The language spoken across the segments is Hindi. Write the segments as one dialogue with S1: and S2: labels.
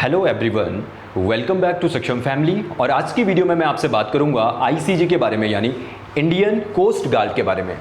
S1: Hello everyone, welcome back to Saksham family. और आज की वीडियो में मैं आपसे बात करूंगा आईसीजी के बारे में, यानी इंडियन कोस्ट गार्ड के बारे में।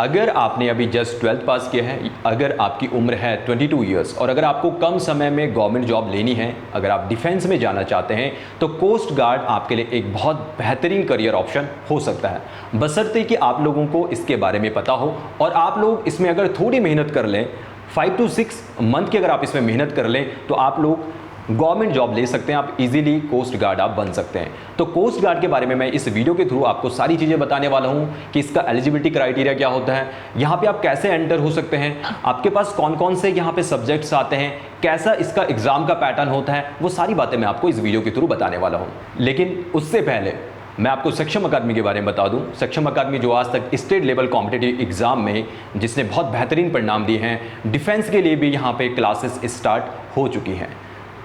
S1: अगर आपने अभी जस्ट 12th पास किया है, अगर आपकी उम्र है 22 ईयर्स और अगर आपको कम समय में गवर्नमेंट जॉब लेनी है, अगर आप डिफेंस में जाना चाहते हैं तो कोस्ट गार्ड आपके लिए एक बहुत बेहतरीन करियर ऑप्शन हो सकता है, बशर्ते कि आप लोगों को इसके बारे में पता हो और आप लोग इसमें अगर थोड़ी मेहनत कर लें, 5 to 6 मंथ की अगर आप इसमें मेहनत कर लें तो आप लोग गवर्नमेंट जॉब ले सकते हैं, आप इजीली कोस्ट गार्ड आप बन सकते हैं। तो कोस्ट गार्ड के बारे में मैं इस वीडियो के थ्रू आपको सारी चीज़ें बताने वाला हूं कि इसका एलिजिबिलिटी क्राइटेरिया क्या होता है, यहाँ पे आप कैसे एंटर हो सकते हैं, आपके पास कौन कौन से यहाँ पे सब्जेक्ट्स आते हैं, कैसा इसका एग्जाम का पैटर्न होता है, वो सारी बातें मैं आपको इस वीडियो के थ्रू बताने वाला हूँ। लेकिन उससे पहले मैं आपको सक्षम अकादमी के बारे में बता दूं। सक्षम अकादमी जो आज तक स्टेट लेवल कॉम्पिटिटिव एग्जाम में जिसने बहुत बेहतरीन परिणाम दिए हैं, डिफेंस के लिए भी यहाँ पे क्लासेस स्टार्ट हो चुकी हैं।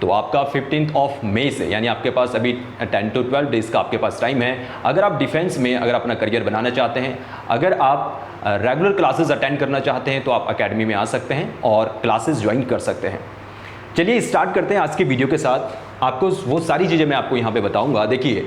S1: तो आपका 15 मई से, यानी आपके पास अभी 10 to 12 डेज़ का आपके पास टाइम है। अगर आप डिफेंस में अगर अपना करियर बनाना चाहते हैं, अगर आप रेगुलर क्लासेस अटेंड करना चाहते हैं तो आप अकेडमी में आ सकते हैं और क्लासेस ज्वाइन कर सकते हैं। चलिए स्टार्ट करते हैं आज की वीडियो के साथ। आपको वो सारी चीज़ें मैं आपको यहाँ पे बताऊँगा। देखिए,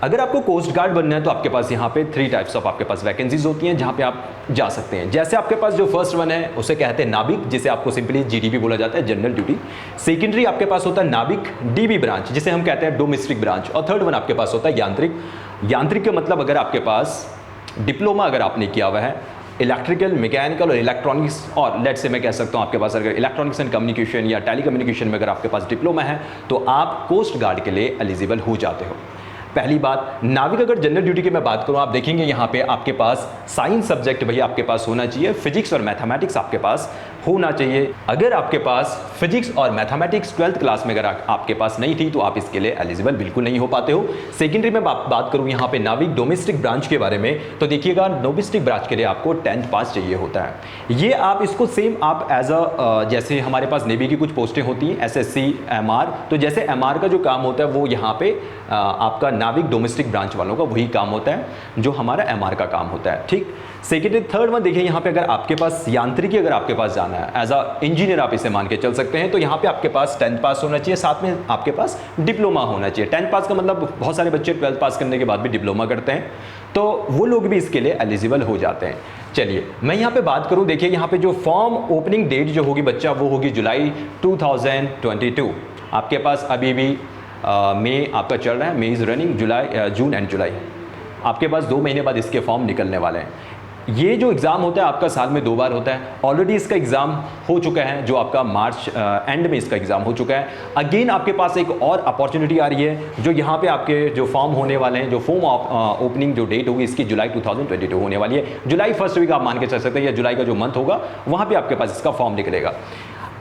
S1: अगर आपको कोस्ट गार्ड बनना है तो आपके पास यहाँ पे 3 टाइप्स ऑफ आपके पास वैकेंसीज होती हैं जहाँ पे आप जा सकते हैं। जैसे आपके पास जो फर्स्ट वन है उसे कहते हैं नाविक, जिसे आपको सिंपली जीडीबी बोला जाता है, जनरल ड्यूटी। सेकेंडरी आपके पास होता है नाविक डीबी ब्रांच, जिसे हम कहते हैं डोमेस्टिक ब्रांच। और थर्ड वन आपके पास होता है यांत्रिक। यांत्रिक का मतलब अगर आपके पास डिप्लोमा अगर आपने किया हुआ है इलेक्ट्रिकल, मैकेनिकल और इलेक्ट्रॉनिक्स, और लेट से मैं कह सकता हूँ आपके पास अगर इलेक्ट्रॉनिक्स एंड कम्युनिकेशन या टेली कम्युनिकेशन में अगर आपके पास डिप्लोमा है तो आप कोस्ट गार्ड के लिए एलिजिबल हो जाते हो। पहली बात, नाविक अगर जनरल ड्यूटी की मैं बात करूं, आप देखेंगे यहाँ पे आपके पास साइंस सब्जेक्ट भैया आपके पास होना चाहिए, फिजिक्स और मैथमेटिक्स आपके पास होना चाहिए। अगर आपके पास फिजिक्स और मैथमेटिक्स 12th क्लास में अगर आपके पास नहीं थी तो आप इसके लिए एलिजिबल बिल्कुल नहीं हो पाते हो। सेकेंडरी में बात करूं यहाँ पे नाविक डोमेस्टिक ब्रांच के बारे में, तो देखिएगा डोमेस्टिक ब्रांच के लिए आपको 10th पास चाहिए होता है। ये आप इसको सेम आप एज जैसे हमारे पास नेवी की कुछ पोस्टें होती हैं SSC MR, तो जैसे MR का जो काम होता है वो यहाँ पे आपका नाविक डोमेस्टिक ब्रांच वालों का वही काम होता है जो हमारा MR का काम होता है। ठीक, सेकेंडरी थर्ड में देखिए यहाँ पे अगर आपके पास यांत्रिकी अगर आपके पास जाना है एज अ इंजीनियर, आप इसे मान के चल सकते हैं, तो यहाँ पे आपके पास 10th पास होना चाहिए, साथ में आपके पास डिप्लोमा होना चाहिए। 10th पास का मतलब बहुत सारे बच्चे 12th पास करने के बाद भी डिप्लोमा करते हैं, तो वो लोग भी इसके लिए एलिजिबल हो जाते हैं। चलिए मैं यहाँ पे बात करूँ, देखिए यहाँ पे जो फॉर्म ओपनिंग डेट जो होगी बच्चा वो होगी जुलाई 2022। आपके पास अभी भी मई आपका चल रहा है, May is running, July June and July, आपके पास 2 महीने बाद इसके फॉर्म निकलने वाले हैं। ये जो एग्ज़ाम होता है आपका साल में 2 बार होता है। ऑलरेडी इसका एग्ज़ाम हो चुका है, जो आपका मार्च एंड में इसका एग्ज़ाम हो चुका है। अगेन आपके पास एक और अपॉर्चुनिटी आ रही है, जो यहाँ पे आपके जो फॉर्म होने वाले हैं, जो फॉर्म ओपनिंग जो डेट होगी इसकी जुलाई 2022 होने वाली है। जुलाई फर्स्ट वीक आप मान के चल सकते हैं, या जुलाई का जो मंथ होगा वहाँ पर आपके पास इसका फॉर्म निकलेगा।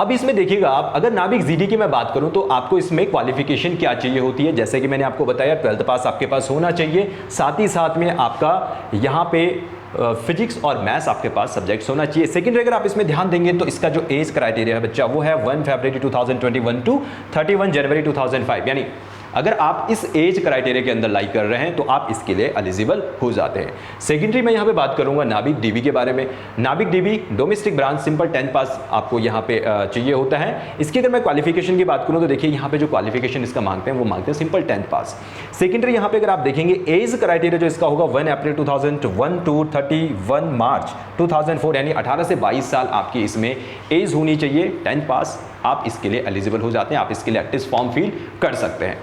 S1: अब इसमें देखिएगा आप, अगर नाविक जीडी की मैं बात करूं तो आपको इसमें क्वालिफिकेशन क्या चाहिए होती है, जैसे कि मैंने आपको बताया 12th पास आपके पास होना चाहिए, साथ ही साथ में आपका यहाँ पे फिजिक्स और मैथ्स आपके पास सब्जेक्ट्स होना चाहिए। सेकेंडरी अगर आप इसमें ध्यान देंगे तो इसका जो एज क्राइटेरिया है बच्चा वो है 1 फरवरी 2021 टू 31 जनवरी 2005, यानी अगर आप इस एज क्राइटेरिया के अंदर लाइक कर रहे हैं तो आप इसके लिए एलिजिबल हो जाते हैं। सेकेंडरी में यहाँ पे बात करूंगा नाविक डीबी के बारे में। नाविक dB domestic branch, simple 10th पास आपको यहाँ पे चाहिए होता है। इसकी अगर मैं क्वालिफिकेशन की बात करूँ तो देखिए यहाँ पे जो क्वालिफिकेशन इसका मांगते हैं वो मांगते हैं सिंपल 10th पास। सेकेंडरी यहाँ पे अगर आप देखेंगे एज क्राइटेरिया जो इसका होगा 1 अप्रैल 2001 टू 31 मार्च 2004, यानी 18 से 22 साल आपकी इसमें एज होनी चाहिए। 10th पास आप इसके लिए एलिजिबल हो जाते हैं, आप इसके लिए एक्टिव फॉर्म फिल कर सकते हैं।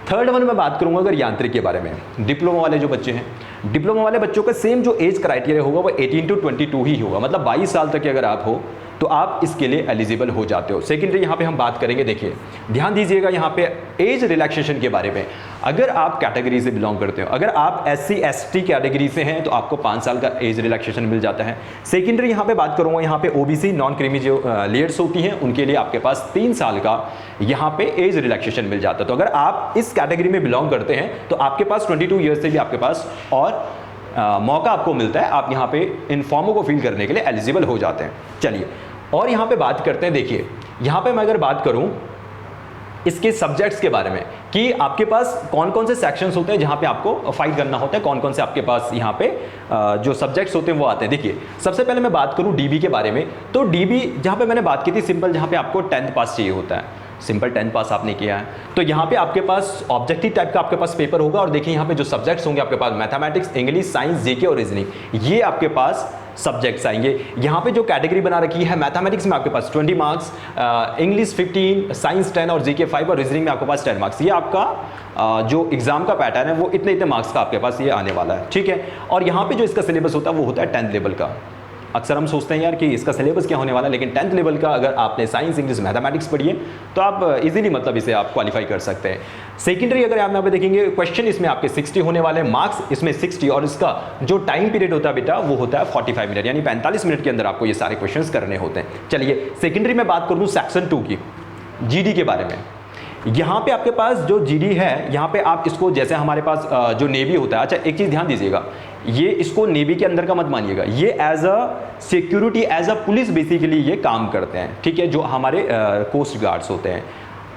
S1: थर्ड वन में बात करूंगा अगर यांत्रिक के बारे में, डिप्लोमा वाले जो बच्चे हैं, डिप्लोमा वाले बच्चों का सेम जो एज क्राइटेरिया होगा वो 18 to 22 ही होगा, मतलब 22 साल तक की अगर आप हो तो आप इसके लिए एलिजिबल हो जाते हो। सेकेंडरी यहाँ पे हम बात करेंगे, देखिए ध्यान दीजिएगा यहाँ पे एज रिलैक्सेशन के बारे में। अगर आप कैटेगरी से बिलोंग करते हो, अगर आप SC ST कैटेगरी से हैं तो आपको 5 साल का एज रिलैक्सेशन मिल जाता है। सेकेंडरी यहाँ पे बात करूँगा, यहाँ पे OBC नॉन क्रीमी जो लेयर्स होती हैं उनके लिए आपके पास 3 साल का यहाँ पे एज रिलैक्सेशन मिल जाता है। तो अगर आप इस कैटेगरी में बिलोंग करते हैं तो आपके पास 22 ईयर्स से भी आपके पास और मौका आपको मिलता है, आप यहाँ पे इन फॉर्मों को फिल करने के लिए एलिजिबल हो जाते हैं। चलिए और यहाँ पे बात करते हैं, देखिए यहाँ पे मैं अगर बात करूँ इसके सब्जेक्ट्स के बारे में कि आपके पास कौन कौन से सेक्शंस होते हैं जहाँ पे आपको फाइट करना होता है, कौन कौन से आपके पास यहाँ पे जो सब्जेक्ट्स होते हैं वो आते हैं। देखिए सबसे पहले मैं बात करूँ डीबी के बारे में, तो डीबी जहाँ पे मैंने बात की थी सिंपल, जहाँ पे आपको 10th पास चाहिए होता है। सिंपल 10 पास आपने किया है, तो यहाँ पे आपके पास ऑब्जेक्टिव टाइप का आपके पास पेपर होगा। और देखिए यहाँ पे जो सब्जेक्ट्स होंगे आपके पास मैथमेटिक्स, इंग्लिश, साइंस, जीके और रीजनिंग, ये आपके पास सब्जेक्ट्स आएंगे। यहाँ पे जो कैटेगरी बना रखी है मैथमेटिक्स में आपके पास 20 मार्क्स, इंग्लिश 15, साइंस 10 और जीके 5 और रीजनिंग में आपके पास 10 मार्क्स। ये आपका जो एग्जाम का पैटर्न है वो इतने इतने मार्क्स का आपके पास ये आने वाला है, ठीक है। और यहाँ पे जो इसका सिलेबस होता है वो होता है 10th लेवल का। अक्सर हम सोचते हैं यार कि इसका सिलेबस क्या होने वाला है, लेकिन 10th लेवल का अगर आपने साइंस, इंग्लिश, मैथमेटिक्स पढ़ी है तो आप इजीली मतलब इसे आप क्वालिफाई कर सकते हैं। सेकेंडरी अगर आप यहाँ पे देखेंगे क्वेश्चन इसमें आपके 60 होने वाले हैं, मार्क्स इसमें 60, और इसका जो टाइम पीरियड होता है बेटा वो होता है 45 मिनट, यानी 45 मिनट के अंदर आपको ये सारे क्वेश्चन करने होते हैं। चलिए सेकेंडरी में बात करूँ सेक्शन 2 की, जीडी के बारे में। यहाँ पे आपके पास जो जीडी है, यहाँ पे आप इसको जैसे हमारे पास जो नेवी होता है, अच्छा एक चीज़ ध्यान दीजिएगा, ये इसको नेवी के अंदर का मत मानिएगा, ये as a security, as a police basically ये काम करते हैं, ठीक है। जो हमारे कोस्ट गार्ड्स होते हैं,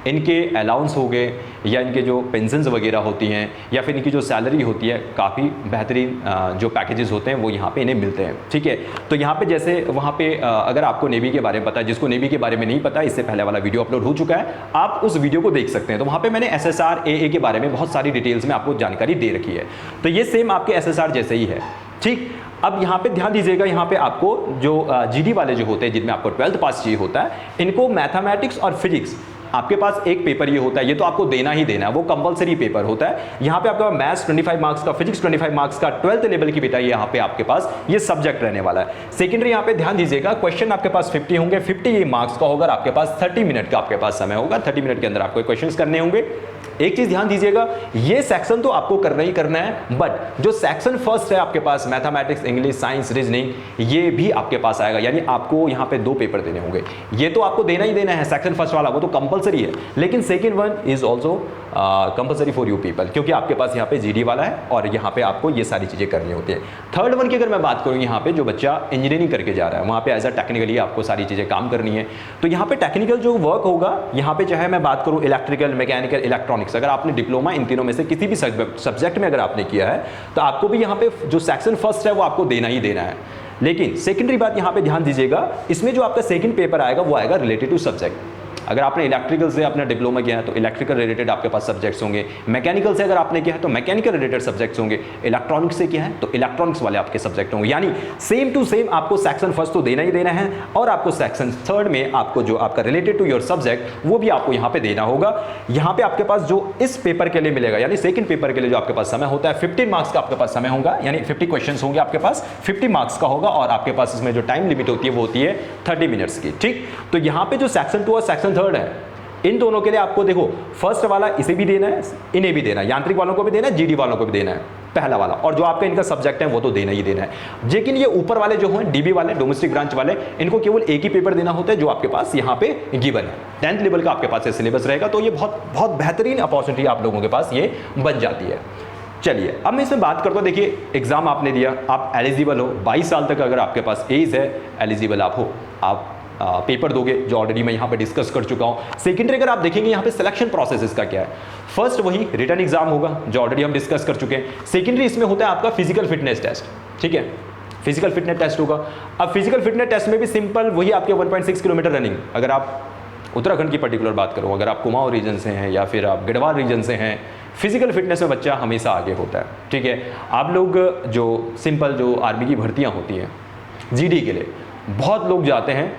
S1: इनके अलाउंस हो गए या इनके जो पेंशन्स वगैरह होती हैं या फिर इनकी जो सैलरी होती है, काफ़ी बेहतरीन जो पैकेजेस होते हैं वो यहाँ पे इन्हें मिलते हैं, ठीक है। तो यहाँ पे जैसे वहाँ पे अगर आपको नेवी के बारे में पता है, जिसको नेवी के बारे में नहीं पता, इससे पहले वाला वीडियो अपलोड हो चुका है, आप उस वीडियो को देख सकते हैं। तो वहाँ पर मैंने SSR AA के बारे में बहुत सारी डिटेल्स में आपको जानकारी दे रखी है। तो ये सेम आपके SSR जैसे ही है, ठीक। अब यहाँ पे ध्यान दीजिएगा, यहाँ पे आपको जो जीडी वाले जो होते हैं जिनमें आपको 12th पास चाहिए होता है, इनको मैथमेटिक्स और फिजिक्स आपके पास एक पेपर ये होता है, ये तो आपको देना ही देना है, वो कंपलसरी पेपर होता है। यहाँ पे आपके पास मैथ्स 25 मार्क्स का, फिजिक्स 25 मार्क्स का, 12th लेवल की बेटा यहाँ पे आपके पास ये सब्जेक्ट रहने वाला है। सेकेंडरी यहाँ पे ध्यान दीजिएगा, क्वेश्चन आपके पास 50 होंगे, 50 ये मार्क्स का होगा, आपके पास 30 मिनट का आपके पास समय होगा, 30 मिनट के अंदर आपको क्वेश्चन करने होंगे। एक चीज ध्यान दीजिएगा, ये सेक्शन तो आपको करना ही करना है, बट जो सेक्शन फर्स्ट है आपके पास मैथमेटिक्स, इंग्लिश, साइंस, रीजनिंग, ये भी आपके पास आएगा, यानी आपको यहाँ पे 2 पेपर देने होंगे। ये तो आपको देना ही देना है, सेक्शन फर्स्ट वाला वो तो कंपलसरी है, लेकिन second one is also compulsory for you people, क्योंकि आपके पास यहाँ पे जीडी वाला है और यहाँ पे आपको ये सारी चीजें करनी होती है। थर्ड वन की अगर मैं बात करूँ, यहाँ पे जो बच्चा इंजीनियरिंग करके जा रहा है, वहाँ पे एज अ टेक्निकली आपको सारी चीजें काम करनी है। तो यहाँ पे टेक्निकल जो वर्क होगा, यहाँ पे चाहे मैं बात करूँ इलेक्ट्रिकल, मैकेनिकल, इलेक्ट्रॉनिक्स, अगर आपने डिप्लोमा इन तीनों में से किसी भी सब्जेक्ट में अगर आपने किया है तो आपको भी यहाँ पे जो सेक्शन फर्स्ट है वो आपको देना ही देना है। लेकिन सेकेंडरी बात यहाँ पे ध्यान दीजिएगा, इसमें जो आपका सेकंड पेपर आएगा वो आएगा रिलेटेड टू सब्जेक्ट। अगर आपने इलेक्ट्रिकल से अपना डिप्लोमा किया है तो इलेक्ट्रिकल रिलेटेड आपके पास सब्जेक्ट्स होंगे, मैकेनिकल से अगर आपने किया है तो मैकेनिकल रिलेटेड सब्जेक्ट्स होंगे, इलेक्ट्रॉनिक्स से किया है तो इलेक्ट्रॉनिक्स वाले आपके सब्जेक्ट होंगे। यानी सेम टू सेम आपको सेक्शन फर्स्ट तो देना ही देना है, और आपको सेक्शन थर्ड में आपको जो आपका रिलेटेड टू योर सब्जेक्ट वो भी आपको यहाँ पे देना होगा। यहाँ पे आपके पास जो इस पेपर के लिए मिलेगा, यानी सेकंड पेपर के लिए जो आपके पास समय होता है 15 मार्क्स का आपके पास समय होगा, यानी 50 क्वेश्चन होंगे आपके पास, 50 मार्क्स का होगा, और आपके पास इसमें जो टाइम लिमिट होती है वो होती है 30 मिनट्स की, ठीक। तो यहाँ पे जो सेक्शन 2 और सेक्शन 3 है, इन दोनों के लिए आपको देखो फर्स्ट वाला इसे भी देना है, इन्हें भी देना है, यांत्रिक वालों को भी देना है, जीडी वालों को भी देना है, पहला वाला, और जो आपका इनका सब्जेक्ट है वो तो देना ही देना है। लेकिन ये ऊपर वाले जो हैं डीबी वाले, डोमेस्टिक ब्रांच वाले, इनको केवल एक ही पेपर देना होता है जो आपके पास यहाँ पे गिवन है। 10th लेवल का आपके पास सिलेबस रहेगा, तो ये बहुत बहुत बेहतरीन अपॉर्चुनिटी आप लोगों के पास ये बन जाती है। चलिए अब मैं इसमें बात करता हूँ, देखिए एग्जाम आपने दिया, आप एलिजिबल हो, 22 साल तक अगर आपके पास एज है, एलिजिबल आप हो, आप पेपर दोगे, जो ऑलरेडी मैं यहाँ पे डिस्कस कर चुका हूँ। सेकेंडरी अगर आप देखेंगे यहाँ पे सिलेक्शन प्रोसेस इसका क्या है, फर्स्ट वही रिटन एग्जाम होगा जो ऑलरेडी हम डिस्कस कर चुके हैं। सेकेंडरी इसमें होता है आपका फिजिकल फिटनेस टेस्ट, ठीक है, फिजिकल फिटनेस टेस्ट होगा। अब फिजिकल फिटनेस टेस्ट में भी सिंपल वही आपके 1.6 किलोमीटर रनिंग, अगर आप उत्तराखंड की पर्टिकुलर बात करो, अगर आप कुमाऊं रीजन से हैं या फिर आप गढ़वाल रीजन से हैं, फिजिकल फिटनेस में बच्चा हमेशा आगे होता है, ठीक है। आप लोग जो सिंपल जो आर्मी की भर्तियाँ होती हैं जीडी के लिए, बहुत लोग जाते हैं,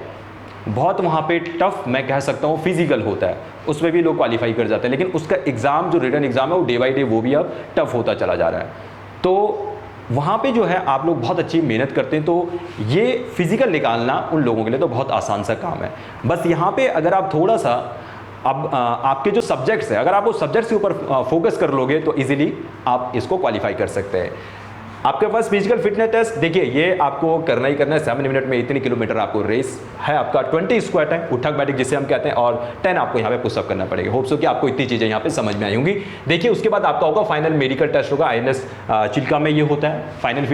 S1: बहुत वहाँ पे टफ मैं कह सकता हूँ फिजिकल होता है, उसमें भी लोग क्वालिफाई कर जाते हैं, लेकिन उसका एग्ज़ाम जो रिटन एग्ज़ाम है वो डे बाई डे वो भी अब टफ होता चला जा रहा है। तो वहाँ पे जो है आप लोग बहुत अच्छी मेहनत करते हैं, तो ये फिजिकल निकालना उन लोगों के लिए तो बहुत आसान सा काम है। बस यहाँ पे अगर आप थोड़ा सा अब आपके जो सब्जेक्ट्स है, अगर आप उस सब्जेक्ट्स के ऊपर फोकस कर लोगे तो इजीली आप इसको क्वालिफाई कर सकते हैं। आपके पास फिजिकल फिटनेस टेस्ट, देखिए ये आपको करना ही करना है, 7 मिनट में इतनी किलोमीटर आपको रेस है, आपका 20 स्क्वाट है, उठक बैठक जिसे हम कहते हैं, और 10 आपको यहाँ पे पुशअप करना पड़ेगा। होप सो कि आपको इतनी चीज़ें यहाँ पे समझ में आई होंगी। देखिए उसके बाद आपका होगा फाइनल मेडिकल टेस्ट होगा, INS चिल्का में ये होता है फाइनल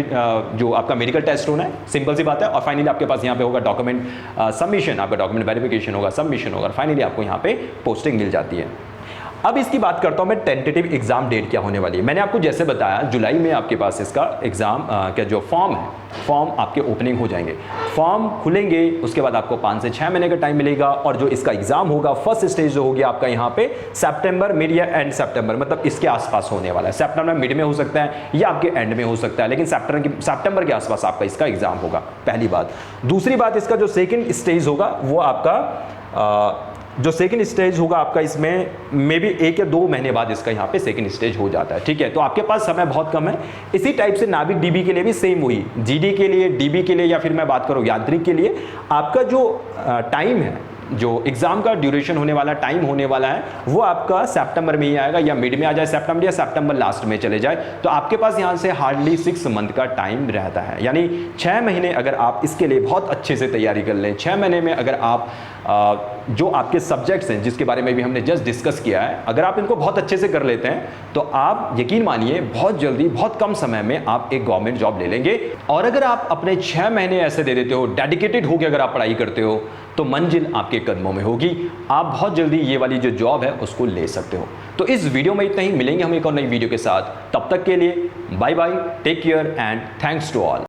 S1: जो आपका मेडिकल टेस्ट होना है, सिंपल सी बात है। और फाइनली आपके पास यहाँ पे होगा डॉक्यूमेंट सबमिशन, आपका डॉक्यूमेंट वेरिफिकेशन होगा, सबमिशन होगा, और फाइनली आपको यहाँ पे पोस्टिंग मिल जाती है। अब इसकी बात करता हूं मैं, टेंटेटिव एग्जाम डेट क्या होने वाली है। मैंने आपको जैसे बताया जुलाई में आपके पास इसका एग्जाम क्या जो फॉर्म है, फॉर्म आपके ओपनिंग हो जाएंगे, फॉर्म खुलेंगे, उसके बाद आपको 5 से 6 महीने का टाइम मिलेगा। और जो इसका एग्जाम होगा, फर्स्ट स्टेज जो होगी आपका यहाँ पे सितंबर मिड या एंड सितंबर, मतलब इसके आसपास होने वाला है। सितंबर मिड में हो सकता है या आपके एंड में हो सकता है, लेकिन सितंबर के आसपास आपका इसका एग्जाम होगा, पहली बात। दूसरी बात, इसका जो सेकेंड स्टेज होगा वो आपका जो सेकंड स्टेज होगा आपका, इसमें मे बी 1 या 2 महीने बाद इसका यहाँ पे सेकंड स्टेज हो जाता है, ठीक है। तो आपके पास समय बहुत कम है। इसी टाइप से नाविक डीबी के लिए भी सेम वही, जीडी के लिए, डीबी के लिए, या फिर मैं बात करूँ यांत्रिक के लिए, आपका जो टाइम है, जो एग्जाम का ड्यूरेशन होने वाला, टाइम होने वाला है, वो आपका सितंबर में ही आएगा, या मिड में आ जाए सितंबर, या सितंबर लास्ट में चले जाए। तो आपके पास यहाँ से हार्डली 6 मंथ का टाइम रहता है, यानी 6 महीने अगर आप इसके लिए बहुत अच्छे से तैयारी कर लें, 6 महीने में अगर आप जो आपके सब्जेक्ट्स हैं जिसके बारे में भी हमने जस्ट डिस्कस किया है, अगर आप इनको बहुत अच्छे से कर लेते हैं तो आप यकीन मानिए बहुत जल्दी, बहुत कम समय में आप एक गवर्नमेंट जॉब ले लेंगे। और अगर आप अपने 6 महीने ऐसे दे देते हो, डेडिकेटेड होकर अगर आप पढ़ाई करते हो, तो मंजिल आपके कदमों में होगी, आप बहुत जल्दी ये वाली जो जॉब है उसको ले सकते हो। तो इस वीडियो में इतना ही, मिलेंगे हम एक और नई वीडियो के साथ, तब तक के लिए bye bye, take care and thanks to all.